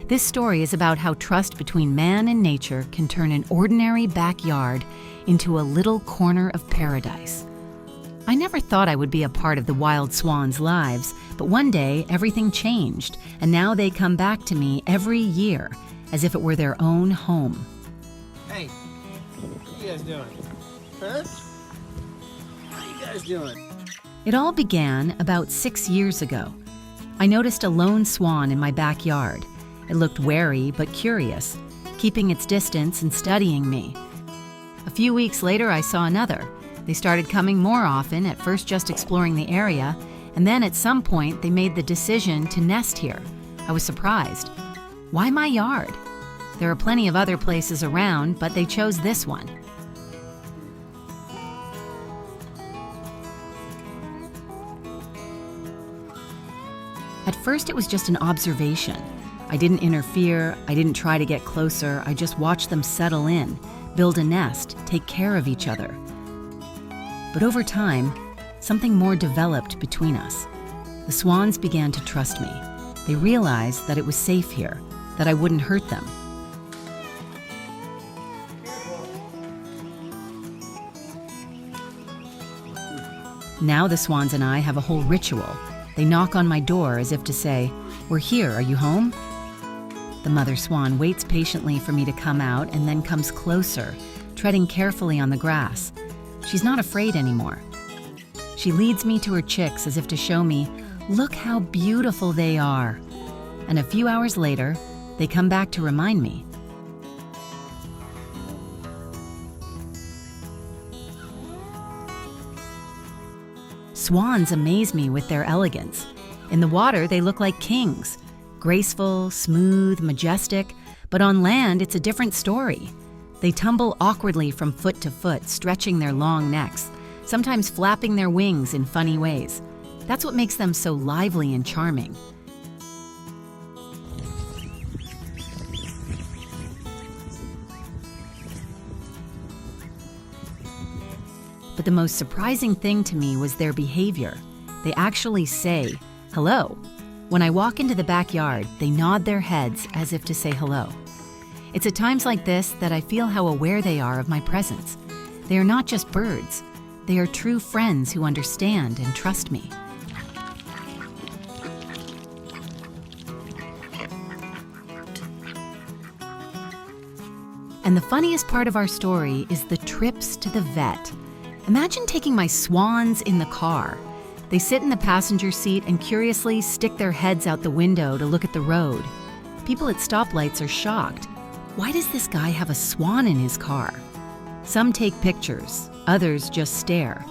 This story is about how trust between man and nature can turn an ordinary backyard into a little corner of paradise. I never thought I would be a part of the wild swans' lives, but one day everything changed, and now they come back to me every year as if it were their own home. Hey, what are you guys doing? Huh? What are you guys doing? It all began about 6 years ago. I noticed a lone swan in my backyard. It looked wary but curious, keeping its distance and studying me. A few weeks later, I saw another. They started coming more often, at first just exploring the area, and then at some point they made the decision to nest here. I was surprised. Why my yard? There are plenty of other places around, but they chose this one. At first it was just an observation. I didn't interfere, I didn't try to get closer, I just watched them settle in, build a nest, take care of each other. But over time, something more developed between us. The swans began to trust me. They realized that it was safe here, that I wouldn't hurt them. Now the swans and I have a whole ritual. They knock on my door as if to say, "We're here, are you home?" The mother swan waits patiently for me to come out and then comes closer, treading carefully on the grass. She's not afraid anymore. She leads me to her chicks as if to show me, "Look how beautiful they are." And a few hours later, they come back to remind me. Swans amaze me with their elegance. In the water, they look like kings, graceful, smooth, majestic, but on land, it's a different story. They tumble awkwardly from foot to foot, stretching their long necks, sometimes flapping their wings in funny ways. That's what makes them so lively and charming. But the most surprising thing to me was their behavior. They actually say, "Hello." When I walk into the backyard, they nod their heads as if to say hello. It's at times like this that I feel how aware they are of my presence. They are not just birds. They are true friends who understand and trust me. And the funniest part of our story is the trips to the vet. Imagine taking my swans in the car. They sit in the passenger seat and curiously stick their heads out the window to look at the road. People at stoplights are shocked. Why does this guy have a swan in his car? Some take pictures, others just stare.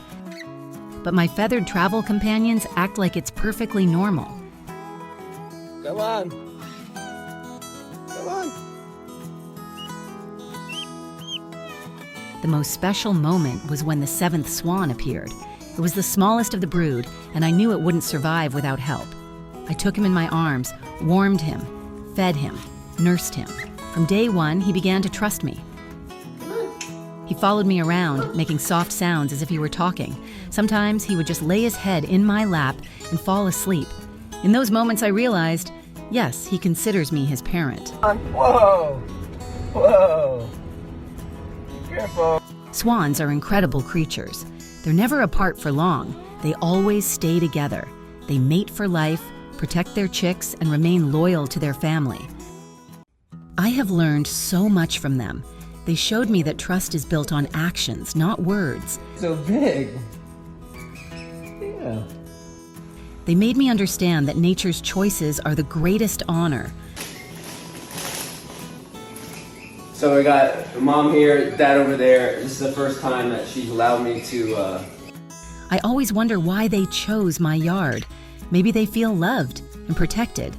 But my feathered travel companions act like it's perfectly normal. Come on. Come on. The most special moment was when the 7th swan appeared. It was the smallest of the brood, and I knew it wouldn't survive without help. I took him in my arms, warmed him, fed him, nursed him. From day one, he began to trust me. He followed me around, making soft sounds as if he were talking. Sometimes he would just lay his head in my lap and fall asleep. In those moments, I realized, yes, he considers me his parent. Whoa! Whoa! Be careful. Swans are incredible creatures. They're never apart for long. They always stay together. They mate for life, protect their chicks, and remain loyal to their family. I have learned so much from them. They showed me that trust is built on actions, not words. So big. Yeah. They made me understand that nature's choices are the greatest honor. So we got mom here, dad over there. This is the first time that she's allowed me to... I always wonder why they chose my yard. Maybe they feel loved and protected.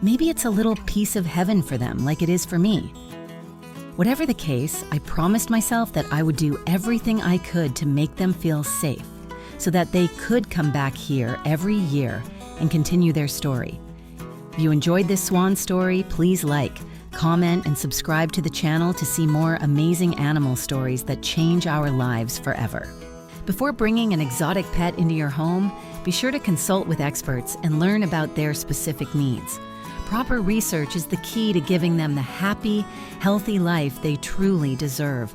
Maybe it's a little piece of heaven for them, like it is for me. Whatever the case, I promised myself that I would do everything I could to make them feel safe, so that they could come back here every year and continue their story. If you enjoyed this swan story, please like, comment, and subscribe to the channel to see more amazing animal stories that change our lives forever. Before bringing an exotic pet into your home, be sure to consult with experts and learn about their specific needs. Proper research is the key to giving them the happy, healthy life they truly deserve.